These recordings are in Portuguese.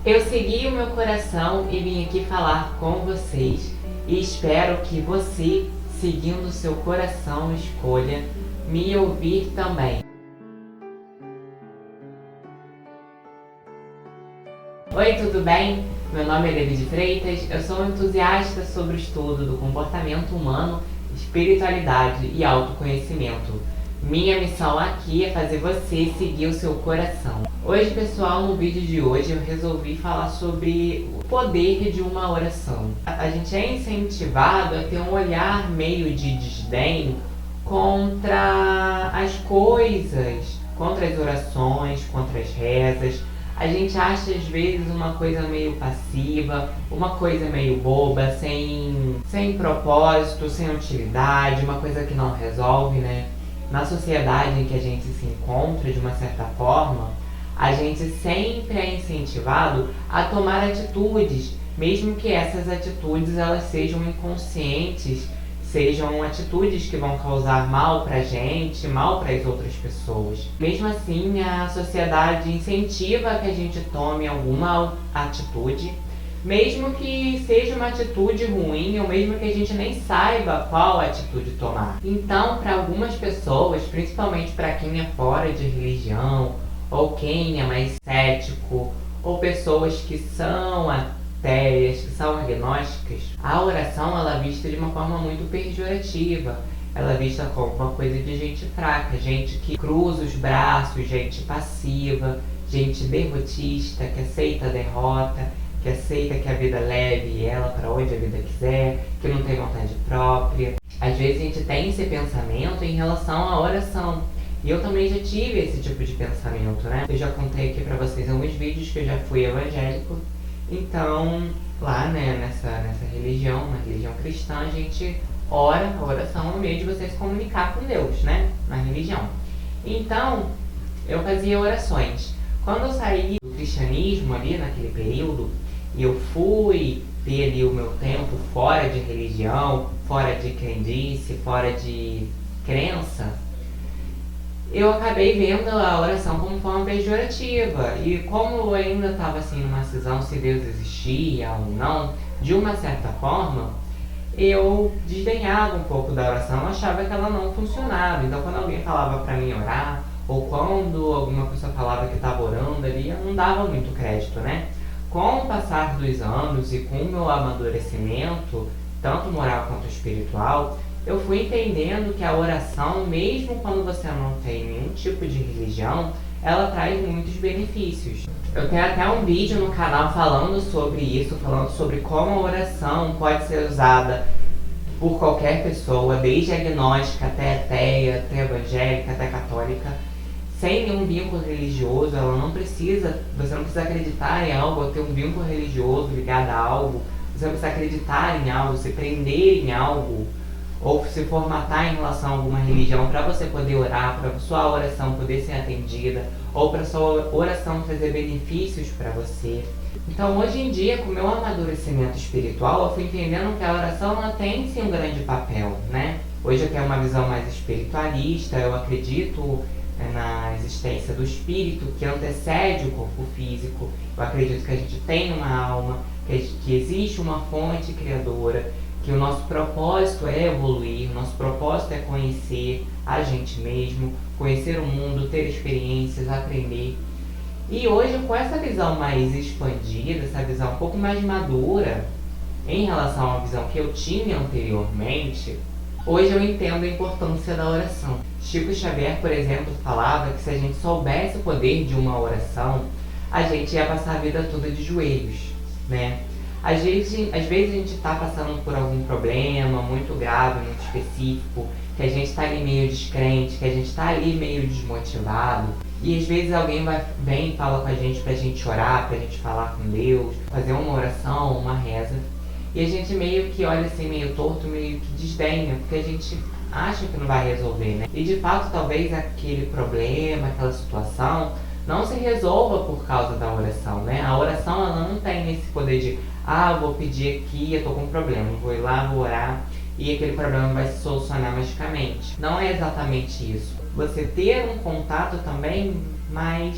Eu segui o meu coração e vim aqui falar com vocês e espero que você, seguindo o seu coração, escolha me ouvir também. Oi, tudo bem? Meu nome é David Freitas, eu sou um entusiasta sobre o estudo do comportamento humano, espiritualidade e autoconhecimento. Minha missão aqui é fazer você seguir o seu coração. Hoje, pessoal, no vídeo de hoje eu resolvi falar sobre o poder de uma oração. A gente é incentivado a ter um olhar meio de desdém contra as coisas, contra as orações, contra as rezas. A gente acha às vezes uma coisa meio passiva, uma coisa meio boba, sem propósito, sem utilidade, uma coisa que não resolve, né? Na sociedade em que a gente se encontra, de uma certa forma, a gente sempre é incentivado a tomar atitudes, mesmo que essas atitudes elas sejam inconscientes, sejam atitudes que vão causar mal pra gente, mal para as outras pessoas. Mesmo assim, a sociedade incentiva que a gente tome alguma atitude, mesmo que seja uma atitude ruim, ou mesmo que a gente nem saiba qual atitude tomar. Então, para algumas pessoas, principalmente para quem é fora de religião, ou quem é mais cético, ou pessoas que são ateias, que são agnósticas, a oração ela é vista de uma forma muito pejorativa. Ela é vista como uma coisa de gente fraca, gente que cruza os braços, gente passiva, gente derrotista, que aceita a derrota, que aceita que a vida leve ela para onde a vida quiser, que não tem vontade própria. Às vezes a gente tem esse pensamento em relação à oração. E eu também já tive esse tipo de pensamento, né? Eu já contei aqui pra vocês em alguns vídeos que eu já fui evangélico. Então, lá, né, nessa religião, na religião cristã, a gente ora, a oração é um meio de você se comunicar com Deus, né? Na religião. Então, eu fazia orações. Quando eu saí do cristianismo ali naquele período, e eu fui ter ali o meu tempo fora de religião, fora de crendice, fora de crença, eu acabei vendo a oração como forma pejorativa. E como eu ainda estava assim numa cisão se Deus existia ou não, de uma certa forma, eu desdenhava um pouco da oração, achava que ela não funcionava. Então quando alguém falava para mim orar, ou quando alguma pessoa falava que estava orando ali, eu não dava muito crédito, né? Com o passar dos anos e com o meu amadurecimento, tanto moral quanto espiritual, eu fui entendendo que a oração, mesmo quando você não tem nenhum tipo de religião, ela traz muitos benefícios. Eu tenho até um vídeo no canal falando sobre isso, falando sobre como a oração pode ser usada por qualquer pessoa, desde agnóstica até ateia, até evangélica, até católica, sem nenhum vínculo religioso. Você não precisa acreditar em algo ou ter um vínculo religioso ligado a algo. Você não precisa acreditar em algo, se prender em algo, ou se formatar em relação a alguma religião para você poder orar, para sua oração poder ser atendida, ou para sua oração trazer benefícios para você. Então hoje em dia, com o meu amadurecimento espiritual, eu fui entendendo que a oração ela tem sim um grande papel, né? Hoje eu tenho uma visão mais espiritualista, eu acredito na existência do espírito que antecede o corpo físico. Eu acredito que a gente tem uma alma, que existe uma fonte criadora, que o nosso propósito é evoluir, o nosso propósito é conhecer a gente mesmo, conhecer o mundo, ter experiências, aprender. E hoje, com essa visão mais expandida, essa visão um pouco mais madura em relação à visão que eu tinha anteriormente, hoje eu entendo a importância da oração. Chico Xavier, por exemplo, falava que se a gente soubesse o poder de uma oração, a gente ia passar a vida toda de joelhos, né? Às vezes a gente está passando por algum problema muito grave, muito específico, que a gente está ali meio descrente, que a gente está ali meio desmotivado. E às vezes alguém vem e fala com a gente pra gente orar, pra gente falar com Deus, fazer uma oração, uma reza. E a gente meio que olha assim, meio torto, meio que desdenha, porque a gente acha que não vai resolver, né? E de fato, talvez aquele problema, aquela situação, não se resolva por causa da oração, né? A oração, ela não tem esse poder de, vou pedir aqui, eu tô com um problema, vou ir lá, vou orar, e aquele problema vai se solucionar magicamente. Não é exatamente isso. Você ter um contato também mais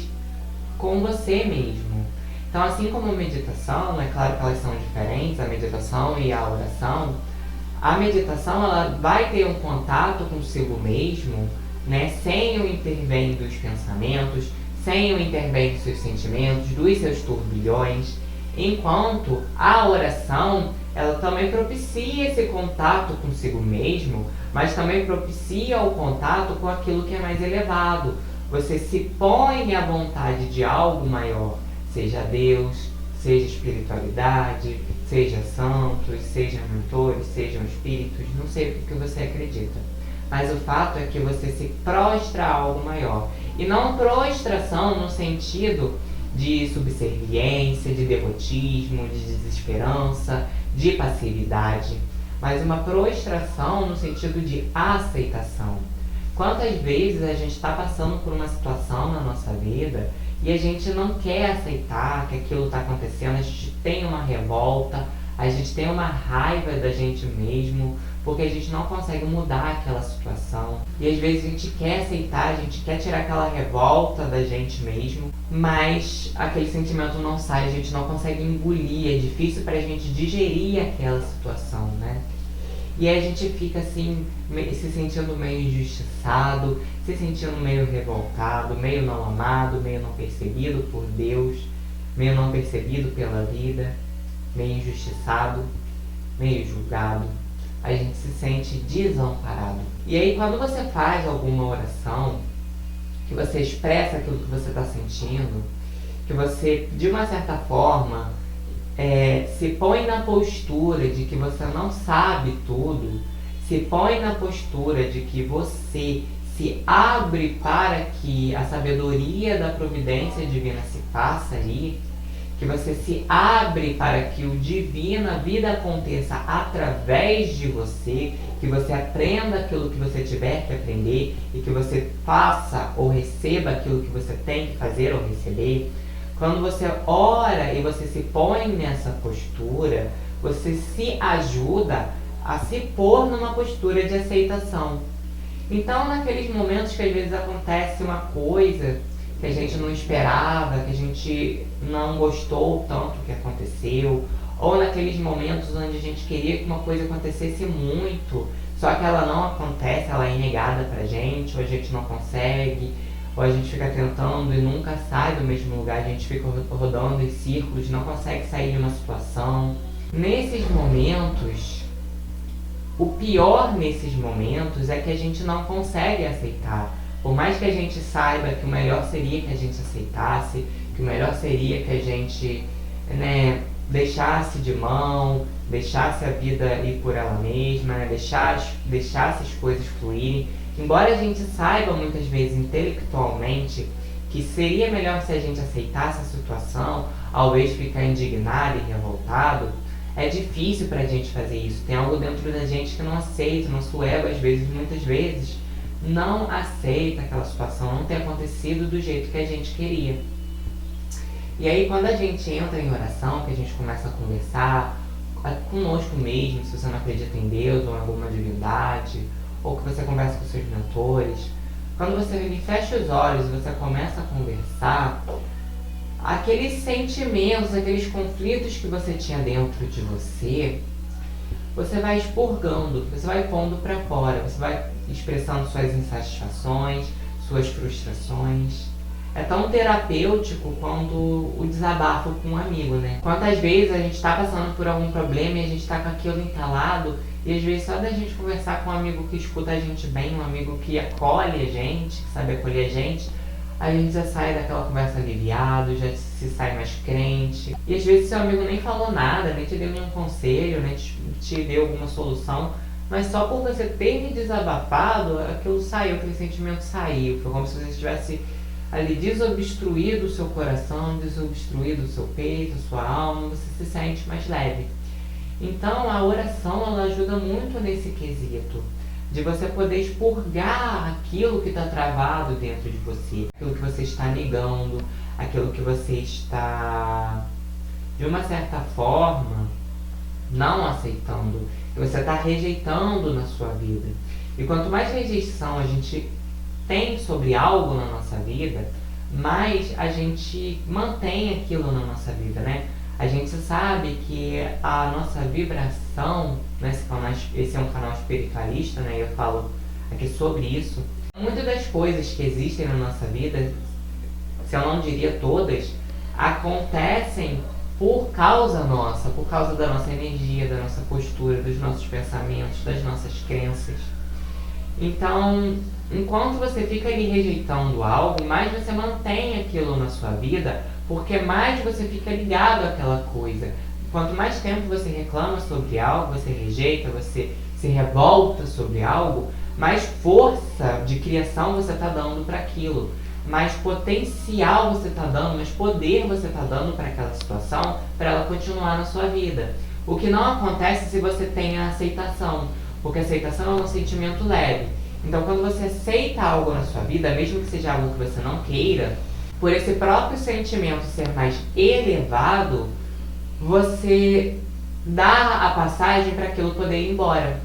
com você mesmo. Então, assim como a meditação, é claro que elas são diferentes, a meditação e a oração. A meditação, ela vai ter um contato consigo mesmo, né, sem o intervém dos pensamentos, sem o intervém dos seus sentimentos, dos seus turbilhões, enquanto a oração, ela também propicia esse contato consigo mesmo, mas também propicia o contato com aquilo que é mais elevado. Você se põe à vontade de algo maior, seja Deus, seja espiritualidade, seja santos, sejam mentores, sejam espíritos, não sei o que você acredita. Mas o fato é que você se prostra a algo maior. E não prostração no sentido de subserviência, de devotismo, de desesperança, de passividade, mas uma prostração no sentido de aceitação. Quantas vezes a gente está passando por uma situação na nossa vida e a gente não quer aceitar que aquilo está acontecendo, a gente tem uma revolta, a gente tem uma raiva da gente mesmo, porque a gente não consegue mudar aquela situação. E às vezes a gente quer aceitar, a gente quer tirar aquela revolta da gente mesmo, mas aquele sentimento não sai, a gente não consegue engolir, é difícil pra gente digerir aquela situação, né? E aí a gente fica assim, se sentindo meio injustiçado, se sentindo meio revoltado, meio não amado, meio não percebido por Deus, meio não percebido pela vida, meio injustiçado, meio julgado. A gente se sente desamparado. E aí quando você faz alguma oração, que você expressa aquilo que você está sentindo, que você, de uma certa forma, se põe na postura de que você não sabe tudo, se põe na postura de que você se abre para que a sabedoria da providência divina se faça aí, que você se abre para que o divino, a vida aconteça através de você, que você aprenda aquilo que você tiver que aprender e que você faça ou receba aquilo que você tem que fazer ou receber. Quando você ora e você se põe nessa postura, você se ajuda a se pôr numa postura de aceitação. Então, naqueles momentos que às vezes acontece uma coisa que a gente não esperava, que a gente não gostou tanto que aconteceu, ou naqueles momentos onde a gente queria que uma coisa acontecesse muito, só que ela não acontece, ela é negada pra gente, ou a gente não consegue, ou a gente fica tentando e nunca sai do mesmo lugar, a gente fica rodando em círculos, não consegue sair de uma situação. Nesses momentos, o pior nesses momentos é que a gente não consegue aceitar. Por mais que a gente saiba que o melhor seria que a gente aceitasse, que o melhor seria que a gente, deixasse de mão, deixasse a vida ir por ela mesma, deixasse as coisas fluírem. Embora a gente saiba muitas vezes intelectualmente que seria melhor se a gente aceitasse a situação, ao invés de ficar indignado e revoltado, é difícil pra gente fazer isso. Tem algo dentro da gente que não aceita, nosso ego muitas vezes, não aceita aquela situação, não tem acontecido do jeito que a gente queria. E aí quando a gente entra em oração, que a gente começa a conversar conosco mesmo, se você não acredita em Deus ou em alguma divindade, ou que você conversa com seus mentores, quando você fecha os olhos e você começa a conversar, aqueles sentimentos, aqueles conflitos que você tinha dentro de você vai expurgando, você vai pondo para fora, você vai expressando suas insatisfações, suas frustrações. É tão terapêutico quanto o desabafo com um amigo, né? Quantas vezes a gente está passando por algum problema e a gente está com aquilo entalado, e às vezes só da gente conversar com um amigo que escuta a gente bem, um amigo que acolhe a gente, que sabe acolher a gente já sai daquela conversa aliviado, já se sai mais crente. E às vezes seu amigo nem falou nada, nem te deu nenhum conselho, nem te deu alguma solução, mas só por você ter me desabafado, aquilo saiu, aquele sentimento saiu. Foi como se você tivesse ali desobstruído o seu coração, desobstruído o seu peito, a sua alma, você se sente mais leve. Então a oração, ela ajuda muito nesse quesito, de você poder expurgar aquilo que está travado dentro de você, aquilo que você está negando, aquilo que você está, de uma certa forma, não aceitando, que você está rejeitando na sua vida. E quanto mais rejeição a gente tem sobre algo na nossa vida, mais a gente mantém aquilo na nossa vida, né? A gente sabe que a nossa vibração, né, esse é um canal espiritualista, né? Eu falo aqui sobre isso. Muitas das coisas que existem na nossa vida, se eu não diria todas, acontecem por causa nossa, por causa da nossa energia, da nossa postura, dos nossos pensamentos, das nossas crenças. Então, enquanto você fica ali rejeitando algo, mais você mantém aquilo na sua vida, porque mais você fica ligado àquela coisa. Quanto mais tempo você reclama sobre algo, você rejeita, você se revolta sobre algo, mais força de criação você está dando para aquilo, mais potencial você está dando, mais poder você está dando para aquela situação, para ela continuar na sua vida. O que não acontece se você tem a aceitação, porque a aceitação é um sentimento leve. Então, quando você aceita algo na sua vida, mesmo que seja algo que você não queira, por esse próprio sentimento ser mais elevado, você dá a passagem para aquilo poder ir embora.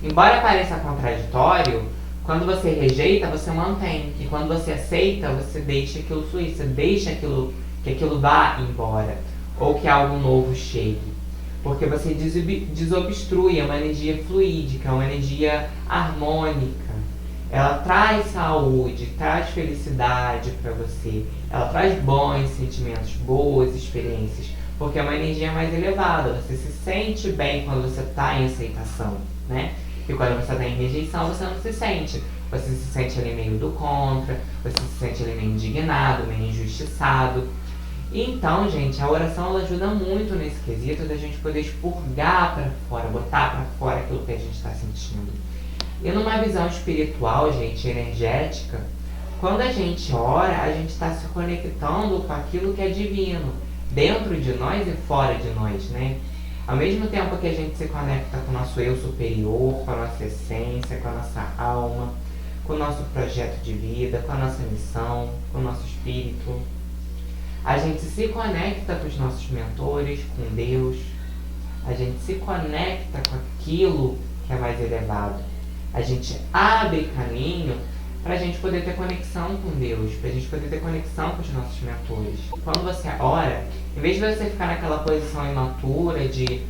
Embora pareça contraditório, quando você rejeita, você mantém. E quando você aceita, você deixa aquilo fluir, você deixa que aquilo vá embora. Ou que algo novo chegue. Porque você desobstrui, é uma energia fluídica, é uma energia harmônica. Ela traz saúde, traz felicidade para você. Ela traz bons sentimentos, boas experiências. Porque é uma energia mais elevada. Você se sente bem quando você está em aceitação, né? E quando você está em rejeição, você não se sente. Você se sente ali meio do contra, você se sente ali meio indignado, meio injustiçado. Então, gente, a oração ela ajuda muito nesse quesito da gente poder expurgar para fora, botar para fora aquilo que a gente está sentindo. E numa visão espiritual, gente, energética, quando a gente ora, a gente está se conectando com aquilo que é divino, dentro de nós e fora de nós, né? Ao mesmo tempo que a gente se conecta com o nosso eu superior, com a nossa essência, com a nossa alma, com o nosso projeto de vida, com a nossa missão, com o nosso espírito, a gente se conecta com os nossos mentores, com Deus, a gente se conecta com aquilo que é mais elevado. A gente abre caminho para a gente poder ter conexão com Deus, para a gente poder ter conexão com os nossos mentores. Quando você ora, em vez de você ficar naquela posição imatura de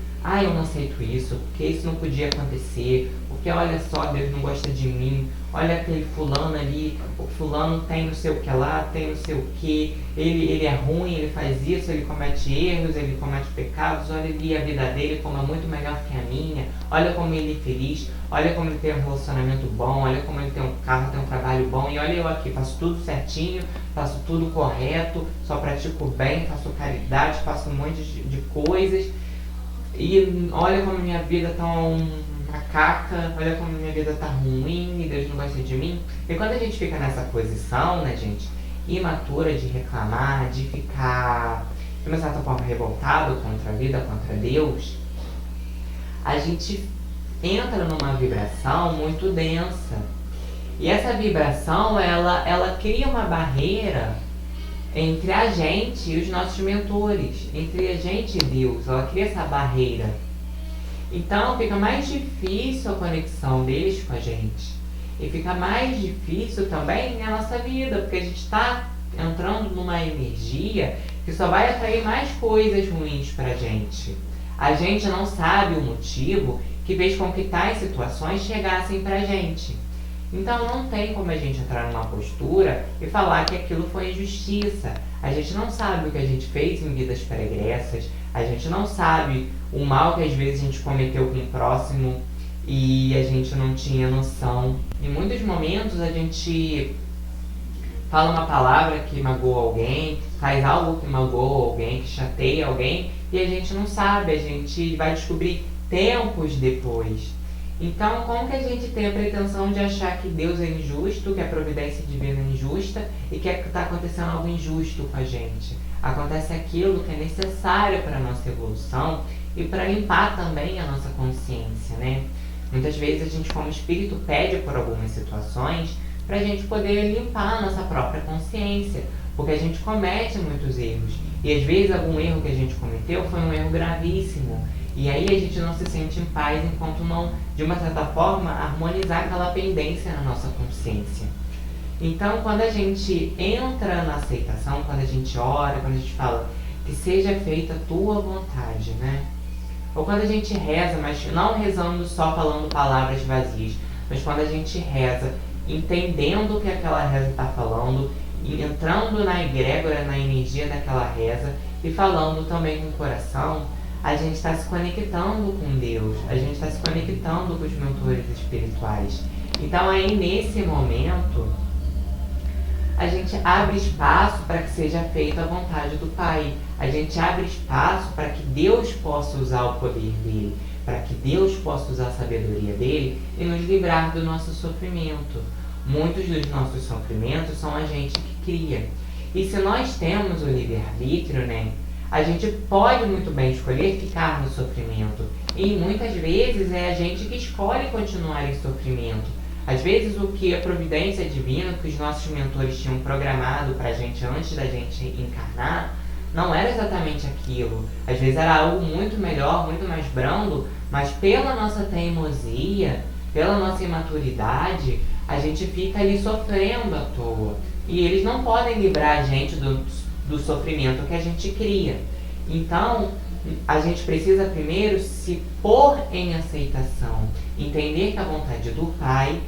eu não aceito isso, porque isso não podia acontecer, porque olha só, Deus não gosta de mim, olha aquele fulano ali, o fulano tem não sei o que lá, tem não sei o que, ele é ruim, ele faz isso, ele comete erros, ele comete pecados, olha ali a vida dele como é muito melhor que a minha, olha como ele é feliz, olha como ele tem um relacionamento bom, olha como ele tem um carro, tem um trabalho bom, e olha eu aqui, faço tudo certinho, faço tudo correto, só pratico bem, faço caridade, faço um monte de coisas, e olha como minha vida tá uma caca, olha como minha vida tá ruim, e Deus não gosta de mim. E quando a gente fica nessa posição, né, gente, imatura de reclamar, de ficar, de uma certa forma, revoltado contra a vida, contra Deus, a gente entra numa vibração muito densa. E essa vibração, ela cria uma barreira entre a gente e os nossos mentores, entre a gente e Deus, ela cria essa barreira. Então fica mais difícil a conexão deles com a gente. E fica mais difícil também a nossa vida, porque a gente está entrando numa energia que só vai atrair mais coisas ruins pra gente. A gente não sabe o motivo que fez com que tais situações chegassem pra gente. Então não tem como a gente entrar numa postura e falar que aquilo foi injustiça. A gente não sabe o que a gente fez em vidas pregressas, a gente não sabe o mal que às vezes a gente cometeu com o próximo e a gente não tinha noção. Em muitos momentos a gente fala uma palavra que magoa alguém, faz algo que magoa alguém, que chateia alguém e a gente não sabe, a gente vai descobrir tempos depois. Então, como que a gente tem a pretensão de achar que Deus é injusto, que a providência divina é injusta e que está acontecendo algo injusto com a gente? Acontece aquilo que é necessário para a nossa evolução e para limpar também a nossa consciência, né? Muitas vezes a gente, como espírito, pede por algumas situações para a gente poder limpar a nossa própria consciência, porque a gente comete muitos erros. E às vezes algum erro que a gente cometeu foi um erro gravíssimo. E aí a gente não se sente em paz enquanto não, de uma certa forma, harmonizar aquela pendência na nossa consciência. Então, quando a gente entra na aceitação, quando a gente ora, quando a gente fala que seja feita a tua vontade, né? Ou quando a gente reza, mas não rezando só falando palavras vazias, mas quando a gente reza entendendo o que aquela reza está falando, entrando na egrégora, na energia daquela reza e falando também com o coração, a gente está se conectando com Deus, a gente está se conectando com os mentores espirituais. Então aí nesse momento a gente abre espaço para que seja feita a vontade do Pai. A gente abre espaço para que Deus possa usar o poder dele, para que Deus possa usar a sabedoria dele e nos livrar do nosso sofrimento. Muitos dos nossos sofrimentos são a gente que cria. E se nós temos o livre-arbítrio, né, a gente pode muito bem escolher ficar no sofrimento. E muitas vezes é a gente que escolhe continuar em sofrimento. Às vezes o que a providência divina, que os nossos mentores tinham programado pra gente antes da gente encarnar, não era exatamente aquilo. Às vezes era algo muito melhor, muito mais brando, mas pela nossa teimosia, pela nossa imaturidade, a gente fica ali sofrendo à toa. E eles não podem livrar a gente do sofrimento que a gente cria. Então, a gente precisa primeiro se pôr em aceitação, entender que a vontade do Pai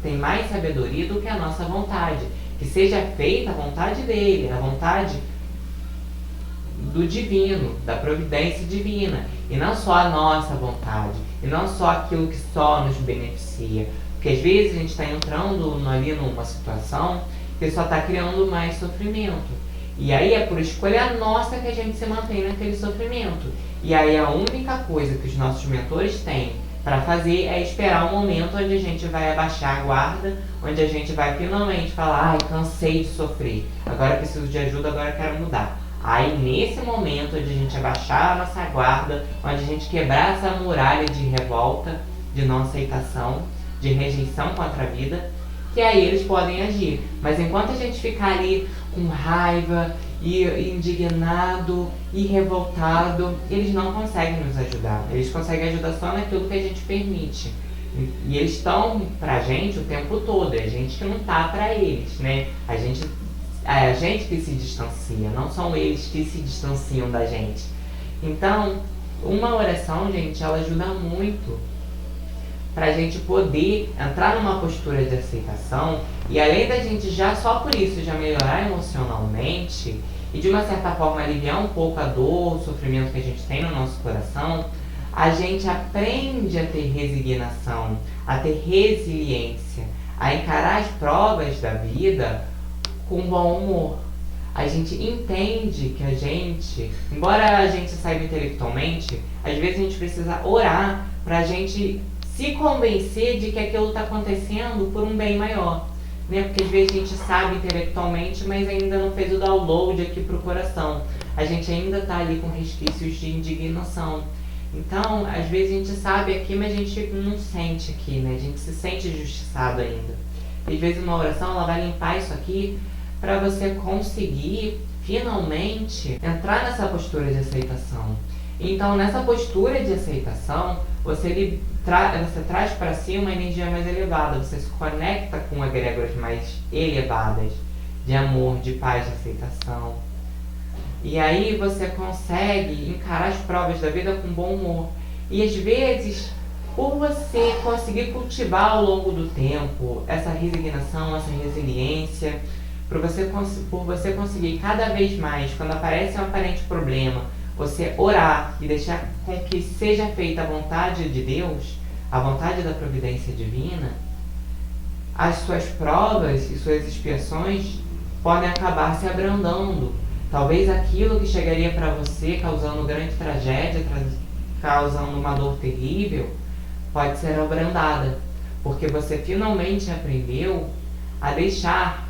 tem mais sabedoria do que a nossa vontade. Que seja feita a vontade dele, a vontade do divino, da providência divina, e não só a nossa vontade, e não só aquilo que só nos beneficia. Porque às vezes a gente está entrando ali numa situação que só está criando mais sofrimento. E aí é por escolha nossa que a gente se mantém naquele sofrimento. E aí a única coisa que os nossos mentores têm para fazer é esperar um momento onde a gente vai abaixar a guarda, onde a gente vai finalmente falar: ai, cansei de sofrer, agora preciso de ajuda, agora quero mudar. Aí nesse momento onde a gente abaixar a nossa guarda, onde a gente quebrar essa muralha de revolta, de não aceitação, de rejeição contra a vida, que aí eles podem agir. Mas enquanto a gente ficar ali com raiva e indignado e revoltado, eles não conseguem nos ajudar. Eles conseguem ajudar só naquilo que a gente permite. E eles estão pra gente o tempo todo, é a gente que não tá pra eles, né? É a gente que se distancia, não são eles que se distanciam da gente. Então, uma oração, gente, ela ajuda muito pra gente poder entrar numa postura de aceitação e além da gente já só por isso já melhorar emocionalmente e de uma certa forma aliviar um pouco a dor, o sofrimento que a gente tem no nosso coração, a gente aprende a ter resignação, a ter resiliência, a encarar as provas da vida com bom humor. A gente entende que a gente, embora a gente saiba intelectualmente, às vezes a gente precisa orar pra gente se convencer de que aquilo está acontecendo por um bem maior, né? Porque às vezes a gente sabe intelectualmente, mas ainda não fez o download aqui pro coração. A gente ainda está ali com resquícios de indignação. Então, às vezes a gente sabe aqui, mas a gente não sente aqui, né? A gente se sente injustiçado ainda. Às vezes uma oração ela vai limpar isso aqui para você conseguir finalmente entrar nessa postura de aceitação. Então, nessa postura de aceitação, você traz para si uma energia mais elevada, você se conecta com egrégoras mais elevadas, de amor, de paz, de aceitação. E aí você consegue encarar as provas da vida com bom humor. E às vezes, por você conseguir cultivar ao longo do tempo essa resignação, essa resiliência, por você conseguir cada vez mais, quando aparece um aparente problema, você orar e deixar com que seja feita a vontade de Deus, a vontade da providência divina, as suas provas e suas expiações podem acabar se abrandando. Talvez aquilo que chegaria para você causando grande tragédia, causando uma dor terrível, pode ser abrandada, porque você finalmente aprendeu a deixar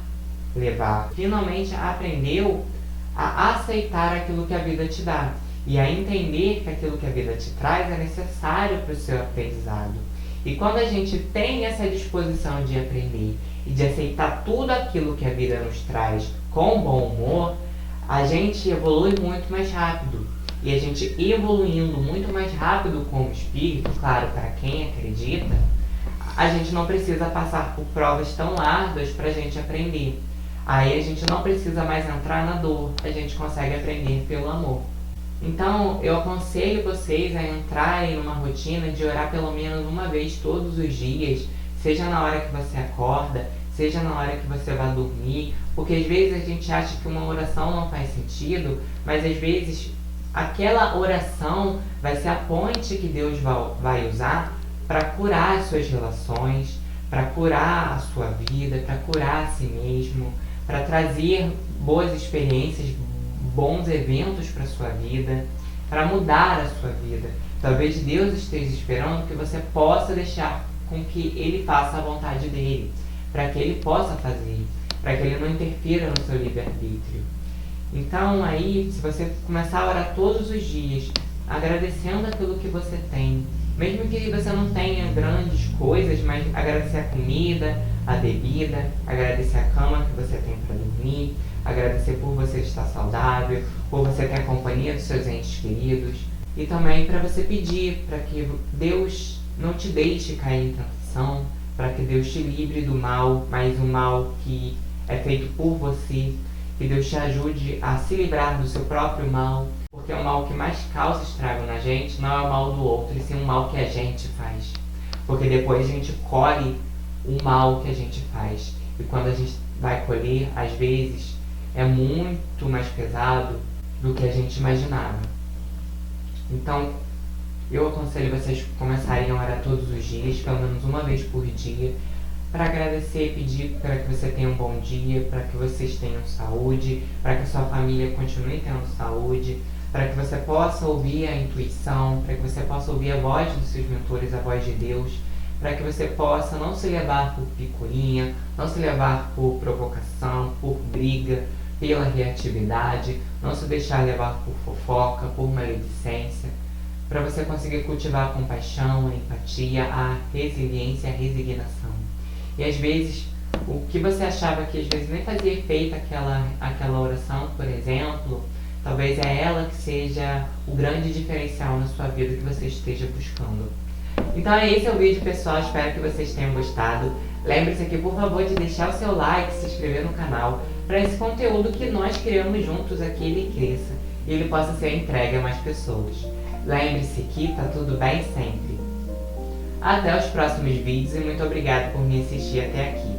levar, finalmente aprendeu a aceitar aquilo que a vida te dá e a entender que aquilo que a vida te traz é necessário para o seu aprendizado. E quando a gente tem essa disposição de aprender e de aceitar tudo aquilo que a vida nos traz com bom humor, a gente evolui muito mais rápido. E a gente evoluindo muito mais rápido como espírito, claro, para quem acredita, a gente não precisa passar por provas tão árduas para a gente aprender. Aí a gente não precisa mais entrar na dor, a gente consegue aprender pelo amor. Então eu aconselho vocês a entrarem numa rotina de orar pelo menos uma vez todos os dias, seja na hora que você acorda, seja na hora que você vai dormir, porque às vezes a gente acha que uma oração não faz sentido, mas às vezes aquela oração vai ser a ponte que Deus vai usar para curar as suas relações, para curar a sua vida, para curar a si mesmo, para trazer boas experiências, bons eventos para a sua vida, para mudar a sua vida. Talvez Deus esteja esperando que você possa deixar com que Ele faça a vontade dEle, para que Ele possa fazer, para que Ele não interfira no seu livre-arbítrio. Então aí, se você começar a orar todos os dias, agradecendo aquilo que você tem, mesmo que você não tenha grandes coisas, mas agradecer a comida, a bebida, agradecer a cama que você tem para dormir, agradecer por você estar saudável, por você ter a companhia dos seus entes queridos, e também para você pedir para que Deus não te deixe cair em tentação, para que Deus te livre do mal, mas o mal que é feito por você, que Deus te ajude a se livrar do seu próprio mal, porque o mal que mais causa estrago na gente não é o mal do outro, e sim o mal que a gente faz. Porque depois a gente colhe o mal que a gente faz. E quando a gente vai colher, às vezes, é muito mais pesado do que a gente imaginava. Então, eu aconselho vocês começarem a orar todos os dias, pelo menos uma vez por dia, para agradecer e pedir para que você tenha um bom dia, para que vocês tenham saúde, para que a sua família continue tendo saúde, para que você possa ouvir a intuição, para que você possa ouvir a voz dos seus mentores, a voz de Deus, para que você possa não se levar por picuinha, não se levar por provocação, por briga, pela reatividade, não se deixar levar por fofoca, por maledicência, para você conseguir cultivar a compaixão, a empatia, a resiliência, a resignação. E às vezes, o que você achava que às vezes nem fazia efeito aquela oração, por exemplo, talvez é ela que seja o grande diferencial na sua vida que você esteja buscando. Então esse é o vídeo, pessoal, espero que vocês tenham gostado. Lembre-se aqui, por favor, de deixar o seu like, se inscrever no canal, para esse conteúdo que nós criamos juntos aqui, ele cresça e ele possa ser entregue a mais pessoas. Lembre-se que tá tudo bem sempre. Até os próximos vídeos e muito obrigado por me assistir até aqui.